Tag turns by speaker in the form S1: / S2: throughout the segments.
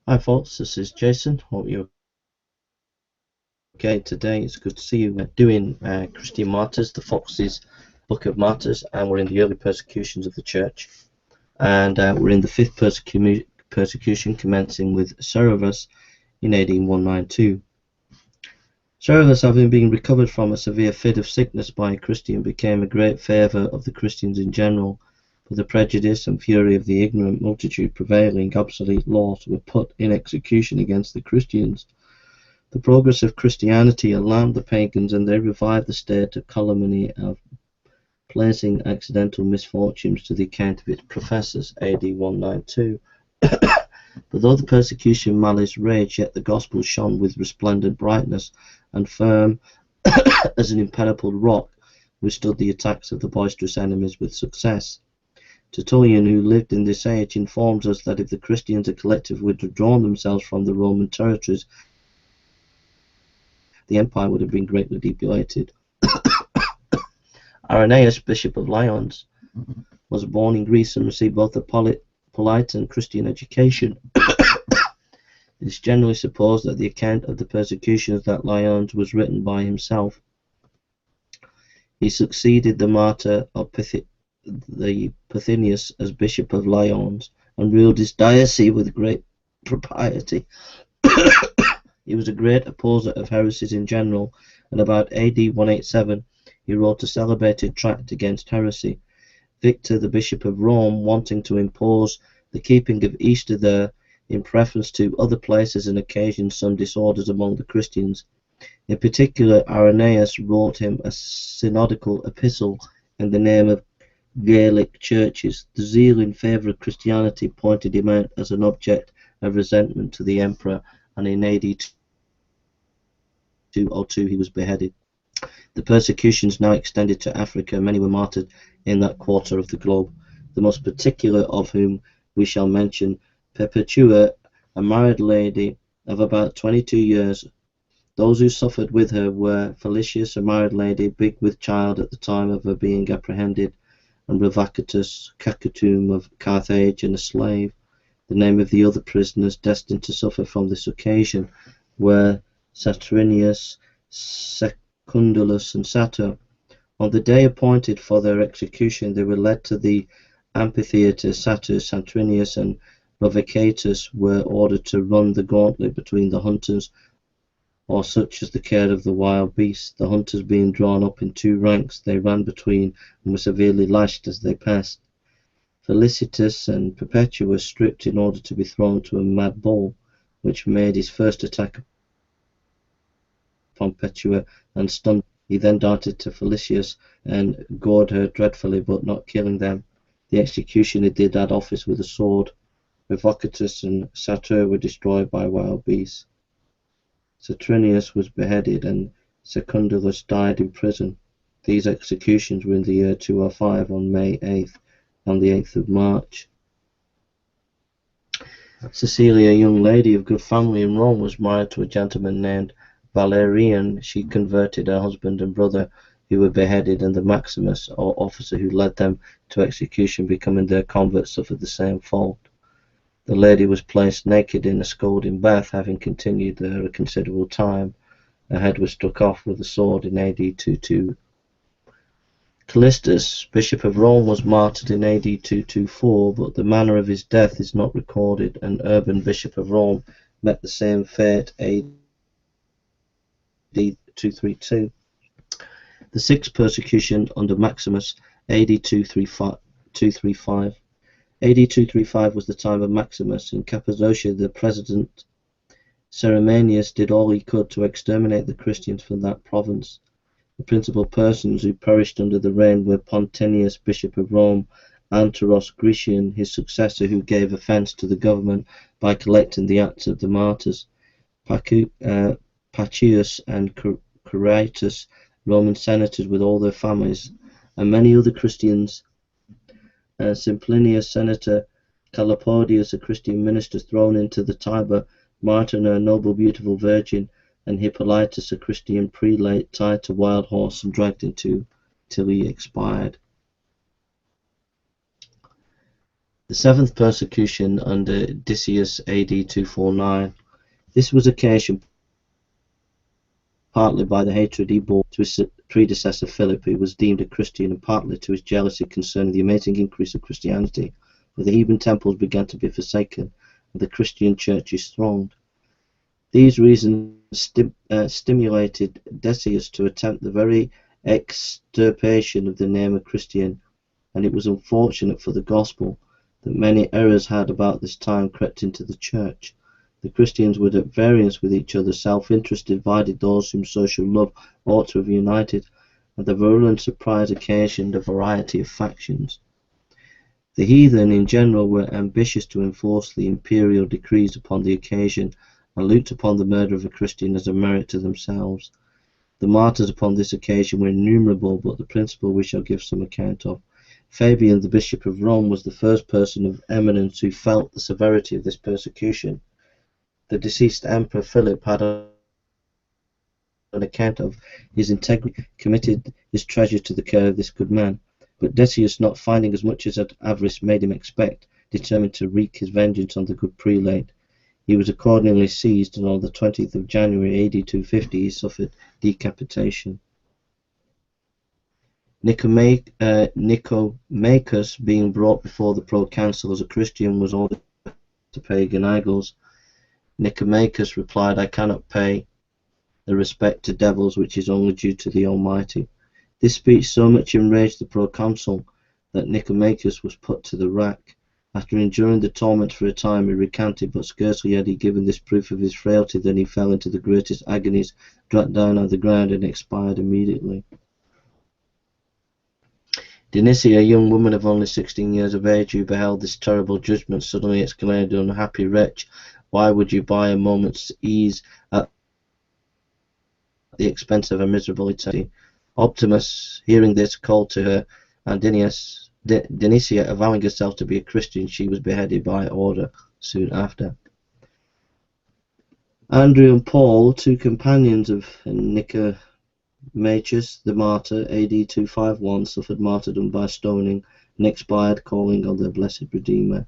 S1: Hi folks, this is Jason. Hope you're okay today. It's good to see you. We're doing Christian Martyrs, the Fox's Book of Martyrs, and we're in the early persecutions of the church. And we're in the fifth persecution, commencing with Severus in AD 192. Severus, having been recovered from a severe fit of sickness by a Christian, became a great favour of the Christians in general. For the prejudice and fury of the ignorant multitude prevailing, obsolete laws were put in execution against the Christians. The progress of Christianity alarmed the pagans, and they revived the state of calumny of placing accidental misfortunes to the account of its professors. AD 192. But though the persecution malice raged, yet the gospel shone with resplendent brightness, and firm as an impenetrable rock, withstood the attacks of the boisterous enemies with success. Tertullian, who lived in this age, informs us that if the Christians had collectively withdrawn themselves from the Roman territories, the empire would have been greatly depopulated. Irenaeus, Bishop of Lyons, was born in Greece and received both a polite and Christian education. It is generally supposed that the account of the persecutions at Lyons was written by himself. He succeeded the martyr of Pythianus as Bishop of Lyons and ruled his diocese with great propriety. He was a great opposer of heresies in general, and about AD 187 he wrote a celebrated tract against heresy. Victor, the Bishop of Rome, wanting to impose the keeping of Easter there in preference to other places and occasioned some disorders among the Christians. In particular, Irenaeus wrote him a synodical epistle in the name of Gaelic churches. The zeal in favour of Christianity pointed him out as an object of resentment to the emperor, and in AD 202 he was beheaded. The persecutions now extended to Africa. Many were martyred in that quarter of the globe, the most particular of whom we shall mention Perpetua, a married lady of about 22 years. Those who suffered with her were Felicius, a married lady, big with child at the time of her being apprehended, and Revocatus, Cacutum of Carthage, and a slave. The name of the other prisoners destined to suffer from this occasion were Saturnius, Secundulus, and Satur. On the day appointed for their execution, they were led to the amphitheatre. Satur, Saturnius, and Revocatus were ordered to run the gauntlet between the hunters, or such as the care of the wild beasts. The hunters being drawn up in two ranks, they ran between and were severely lashed as they passed. Felicitas and Perpetua were stripped in order to be thrown to a mad bull, which made his first attack upon Perpetua and stunned. He then darted to Felicius and gored her dreadfully, but not killing them. The executioner did that office with a sword. Revocatus and Satur were destroyed by wild beasts. Saturnius was beheaded, and Secundulus died in prison. These executions were in the year 205 on May 8th and the 8th of March. Cecilia, a young lady of good family in Rome, was married to a gentleman named Valerian. She converted her husband and brother, who were beheaded, and the Maximus, or officer who led them to execution, becoming their converts, suffered the same fault. The lady was placed naked in a scalding bath, having continued there a considerable time. Her head was struck off with a sword in AD 22. Callistus, Bishop of Rome, was martyred in AD 224, but the manner of his death is not recorded, and Urban, Bishop of Rome, met the same fate AD 232. The sixth persecution under Maximus, AD 235. AD 235 was the time of Maximus. In Cappadocia, the president Ceremanius did all he could to exterminate the Christians from that province. The principal persons who perished under the reign were Pontinius, Bishop of Rome, Anteros Grecian, his successor, who gave offence to the government by collecting the acts of the martyrs, Pacius and Quiritus, Roman senators with all their families, and many other Christians. Simplinius, senator, Calapodius, a Christian minister, thrown into the Tiber, Martin, a noble, beautiful virgin, and Hippolytus, a Christian prelate, tied to wild horse and dragged into till he expired. The seventh persecution under Decius AD 249. This was occasioned partly by the hatred he bore to his predecessor Philip, who was deemed a Christian, and partly to his jealousy concerning the amazing increase of Christianity, where the heathen temples began to be forsaken and the Christian churches thronged. These reasons stimulated Decius to attempt the very extirpation of the name of Christian, and it was unfortunate for the gospel that many errors had about this time crept into the church. The Christians were at variance with each other. Self-interest divided those whom social love ought to have united, and the virulent surprise occasioned a variety of factions. The heathen in general were ambitious to enforce the imperial decrees upon the occasion, and looked upon the murder of a Christian as a merit to themselves. The martyrs upon this occasion were innumerable, but the principal we shall give some account of. Fabian, the Bishop of Rome, was the first person of eminence who felt the severity of this persecution. The deceased Emperor Philip had, on account of his integrity, committed his treasure to the care of this good man. But Decius, not finding as much as avarice made him expect, determined to wreak his vengeance on the good prelate. He was accordingly seized, and on the 20th of January AD 250 he suffered decapitation. Nicomachus, being brought before the proconsul as a Christian, was ordered to pay idols. Nicomachus replied, "I cannot pay the respect to devils which is only due to the Almighty." This speech so much enraged the proconsul that Nicomachus was put to the rack. After enduring the torment for a time, he recanted, but scarcely had he given this proof of his frailty than he fell into the greatest agonies, dropped down on the ground, and expired immediately. Denicia, a young woman of only 16 years of age, who beheld this terrible judgment, suddenly exclaimed, "Unhappy wretch, why would you buy a moment's ease at the expense of a miserable eternity?" Optimus, hearing this, called to her, and Denicia, avowing herself to be a Christian, she was beheaded by order soon after. Andrew and Paul, two companions of Nicomachus the martyr, AD 251, suffered martyrdom by stoning and expired calling on their blessed Redeemer.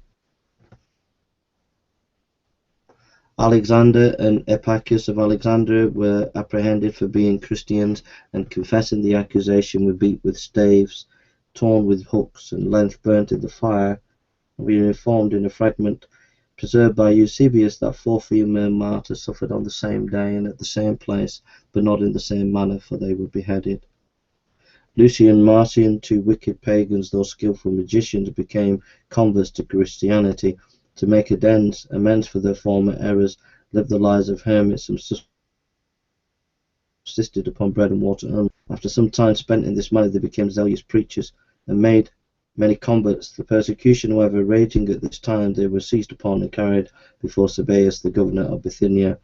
S1: Alexander and Epicus of Alexandria were apprehended for being Christians, and confessing the accusation were beat with staves, torn with hooks, and length burnt in the fire. We are informed in a fragment preserved by Eusebius that 4 female martyrs suffered on the same day and at the same place, but not in the same manner, for they were beheaded. Lucian and Marcion, two wicked pagans, though skillful magicians, became converts to Christianity. To make amends for their former errors, lived the lives of hermits and subsisted upon bread and water only. After some time spent in this manner, they became zealous preachers and made many converts. The persecution, however, raging at this time, they were seized upon and carried before Sabaeus, the governor of Bithynia.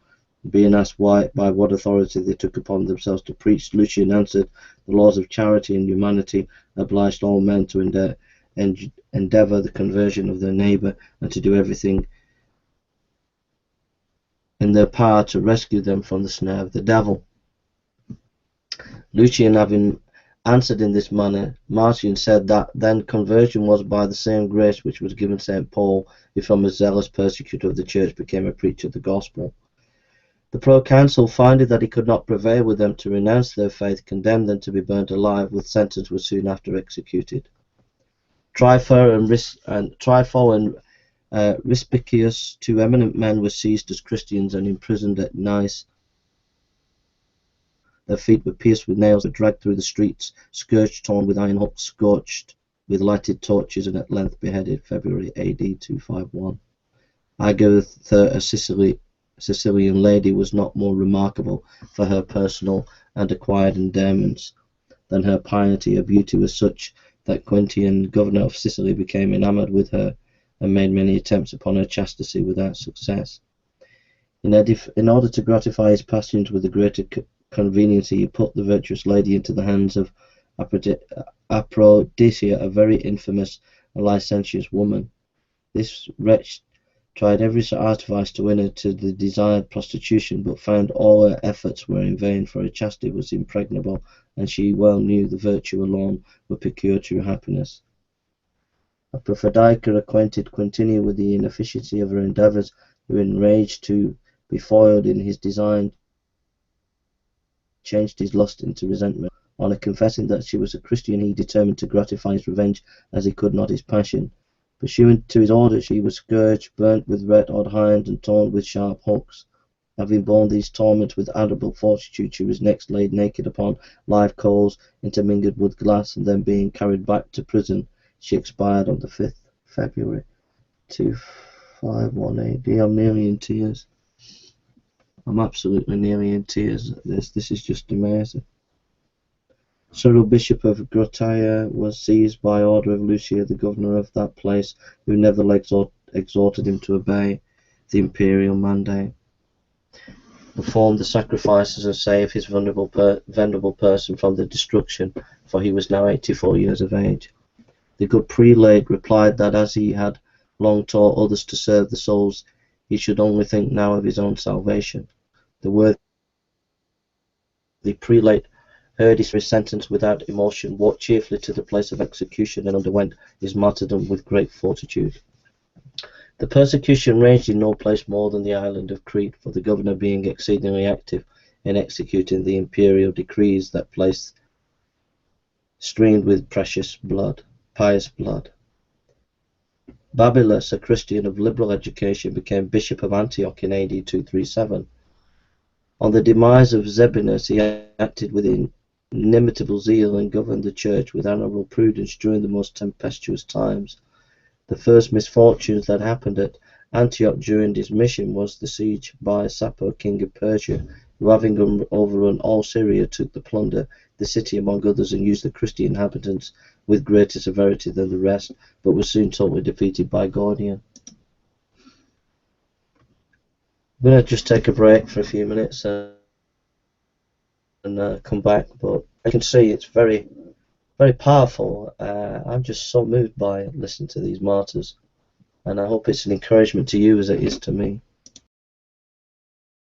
S1: Being asked by what authority they took upon themselves to preach, Lucian answered, "The laws of charity and humanity obliged all men to endeavour the conversion of their neighbour, and to do everything in their power to rescue them from the snare of the devil." Lucian having answered in this manner, Marcion said that then conversion was by the same grace which was given St. Paul, who from a zealous persecutor of the church became a preacher of the gospel. The proconsul, finding that he could not prevail with them to renounce their faith, condemned them to be burnt alive, with sentence was soon after executed. Trypho and Rispicius, two eminent men, were seized as Christians and imprisoned at Nice. Their feet were pierced with nails, were dragged through the streets, scourged, torn with iron hooks, scorched with lighted torches, and at length beheaded, February AD 251. Agatha, a Sicilian lady, was not more remarkable for her personal and acquired endowments than her piety. Her beauty was such that Quintian, governor of Sicily, became enamoured with her and made many attempts upon her chastity without success. In order to gratify his passions with the greater convenience, he put the virtuous lady into the hands of Aphrodisia, a very infamous and licentious woman. This wretch tried every artifice to win her to the desired prostitution, but found all her efforts were in vain, for her chastity was impregnable, and she well knew the virtue alone would procure true happiness. Aphrodite, acquainted Quintilia with the inefficiency of her endeavours, who, enraged to be foiled in his design, changed his lust into resentment. On her confessing that she was a Christian, he determined to gratify his revenge as he could not his passion. Pursuant to his orders, she was scourged, burnt with red-hot irons, and torn with sharp hooks. Having borne these torments with admirable fortitude, she was next laid naked upon live coals intermingled with glass, and then being carried back to prison, she expired on the 5th February 2518 AD. I'm nearly in tears. I'm absolutely nearly in tears at this. This is just amazing. Cyril, Bishop of Grottaia, was seized by order of Lucia, the governor of that place, who nevertheless exhorted him to obey the imperial mandate, perform the sacrifices, and save his venerable person from the destruction, for he was now 84 years of age. The good prelate replied that as he had long taught others to serve the souls, he should only think now of his own salvation. The worthy prelate heard his sentence without emotion, walked cheerfully to the place of execution, and underwent his martyrdom with great fortitude. The persecution raged in no place more than the island of Crete, for the governor being exceedingly active in executing the imperial decrees, that place streamed with pious blood. Babylas, a Christian of liberal education, became Bishop of Antioch in AD 237. On the demise of Zebinus, he acted with inimitable zeal and governed the church with admirable prudence during the most tempestuous times. The first misfortunes that happened at Antioch during his mission was the siege by Sappho, king of Persia, who, having overrun all Syria, took the plunder the city among others, and used the Christian inhabitants with greater severity than the rest, but was soon totally defeated by Gordian. I'm going to just take a break for a few minutes and come back, but I can see it's very, very powerful. I'm just so moved by listening to these martyrs, and I hope it's an encouragement to you as it is to me.